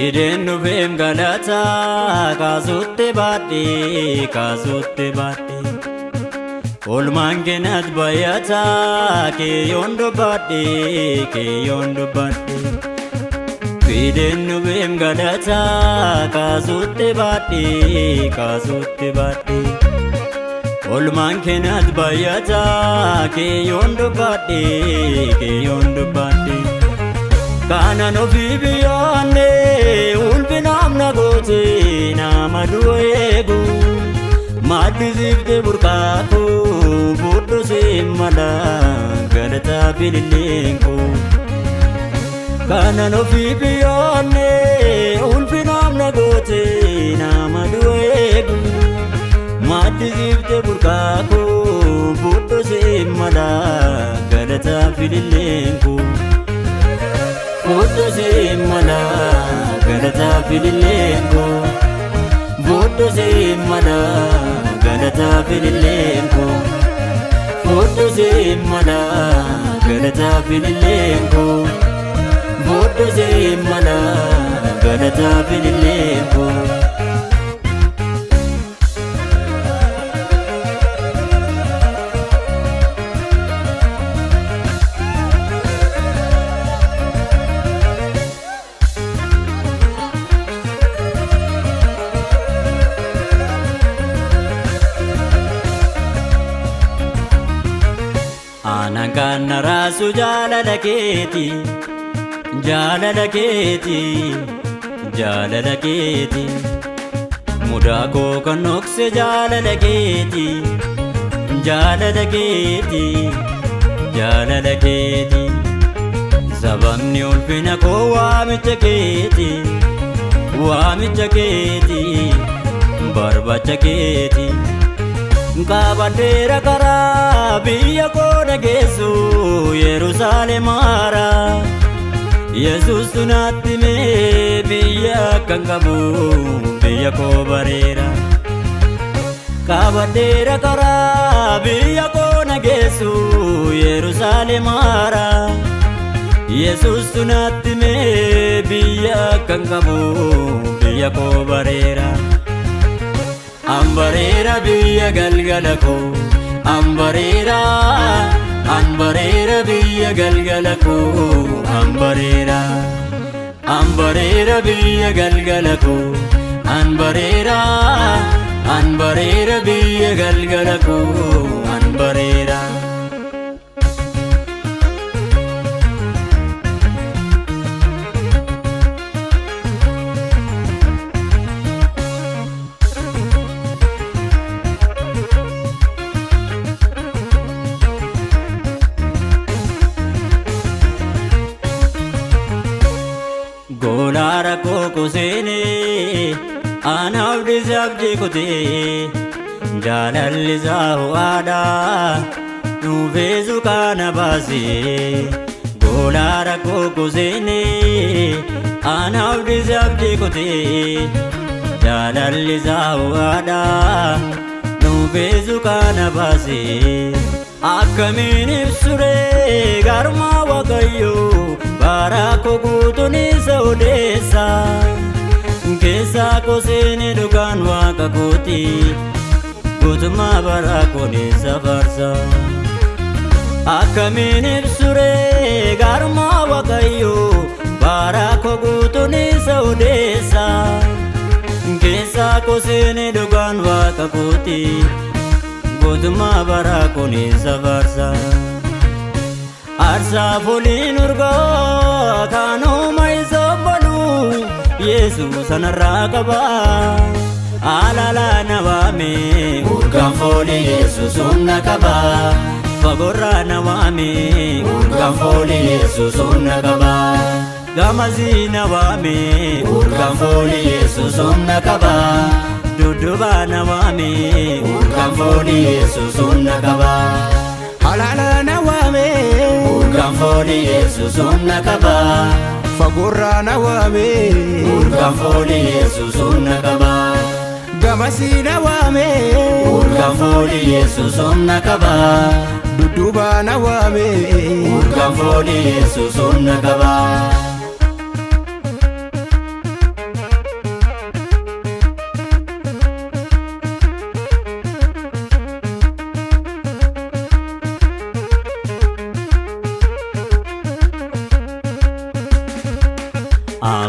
Fideen dhufeem galata kaasutti baadhee Olmaan keenyat baay'ata keeyyoon dubbadhe Fideen dhufeem galata kaasutti baadhee Olmaan keenyat baay'ata keeyyoon dubbadhe Kanan ofii biyyaanne ulfinaaf na goote nama du'a eegu Maaddisiifte burqaatu fuudhusee mala galataa fililleenko Kanan ofii biyyaanne ulfinaaf na goote nama du'a eegu Maaddisiifte burqaatu fuudhusee mala galataa fililleenko Fuudhusee mala galataa fililleenko Fuudhusee mala galataa fililleenko Fuudhusee mala galataa fililleenko Fuudhusee mala galataa fililleenko Aanaan kan raasu jaalala keeti Mudaa koo kan dhokse jaalala keeti Sababni ulfina koo waamicha keeti barbaacha keeti Qabadheera karaa biyya koo dhageessu Yerusaalem haaraa Yesuus naatti mee biyya kan qabu biyya koo bareera Qabadheera karaa biyya koo dhageessu Yerusaalem haaraa Yesuus naatti mee biyya kan qabu biyya koo bareera Ambareera biyya galgala koo Ambareera biyya galgala koo Ambareera biyya galgala koo Ambareera biyya galgala koo Ambareera Goolaara koo seenee anaaf dhiisabdii kutee jaalalli isaa ho'aadhaa nuufeesu kana baasee Goolaara koo seenee anaaf dhiisabdii kutee jaalalli isaa ho'aadhaa nuufeesu kana baasee Akkamiin ibsuree garmaa Waaqayyoo Bara koo guutuun isa odeessa Keessaa koo seenee dhugaan Waaqa kooti Guutummaa bara koon isa faarsa Akkamiin ibsuree garmaa Waaqayyoo Bara koo guutuun isa odeessa Keessaa koo seenee dhugaan Waaqa kooti Guutummaa bara koon isa faarsa Arsaa fooliin urgaa kanuma isa balu Yesuus anarraa qaba Alala na waame urgaan foolii Yesuus humna qaba Fagoorraa na waame urgaan foolii Yesuus humna qaba Gamasii na waame urgaan foolii Yesuus humna qaba Dudduubaa na waame urgaan foolii Yesuus humna qaba Alala na waame urgaan foolii Yesuus humna qaba Fagoorraa na waame urgaan foolii Yesuus humna qaba Gamasii na waame urgaan foolii Yesuus humna qaba Dudduubaa na waame urgaan foolii Yesuus humna qaba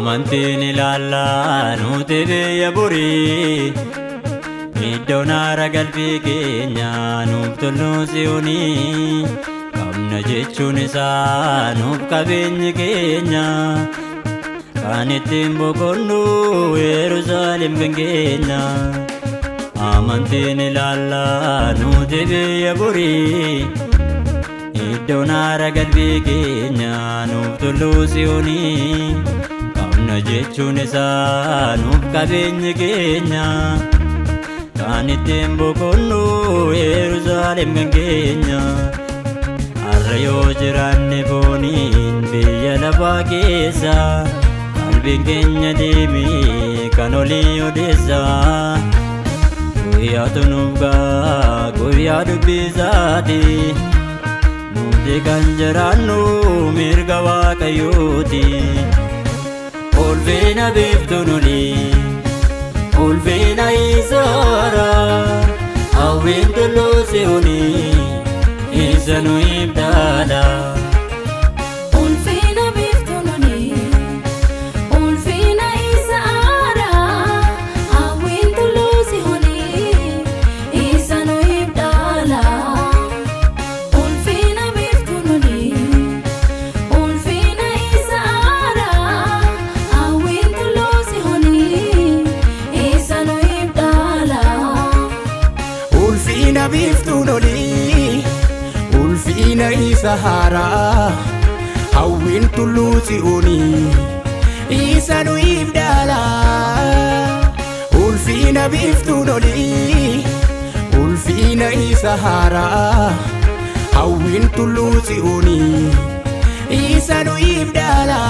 amantiin ilaallaa nuti biyya burii iddoon aara galbii keenya nuuf tulluu Tsiyoonii qabna jechuun isaa nuuf qabeenyi keenya kan ittiin boqonnu Yerusaalem kan keenya amantiin ilaallaa nuti biyya burii iddoon aara galbii keenya nuuf tulluu Tsiyoonii qabna jechuun isaa nuuf qabeenyi keenya kan ittiin boqonnu Yerusaalem kan keenya har'a yoo jiraanne fooniin biyya lafaa keessa qalbiin keenya deemee kan olii odeessa guyyaatu nuuf ga'a guyyaa dubbisaati nuti kan jiraannu mirga Waaqayyooti ulfina biiftuun olii ulfina isaara hawwiin tulluu Tsiyoonii isa nu ibdaadha. Ulfina biiftuun olii ulfina isaara hawwiin tulluu Tsiyoonii isa nu ibdaadha. Ulfina biiftuun olii ulfina isaara hawwiin tulluu Tsiyoonii isa nu ibdaadha. Ulfina biiftuun olii ulfina isaara hawwiin tulluu Tsiyoonii isa nu ibdaadha. Ulfina biiftuun olii ulfina isaara hawwiin tulluu Tsiyoonii isa nu ibdaadha.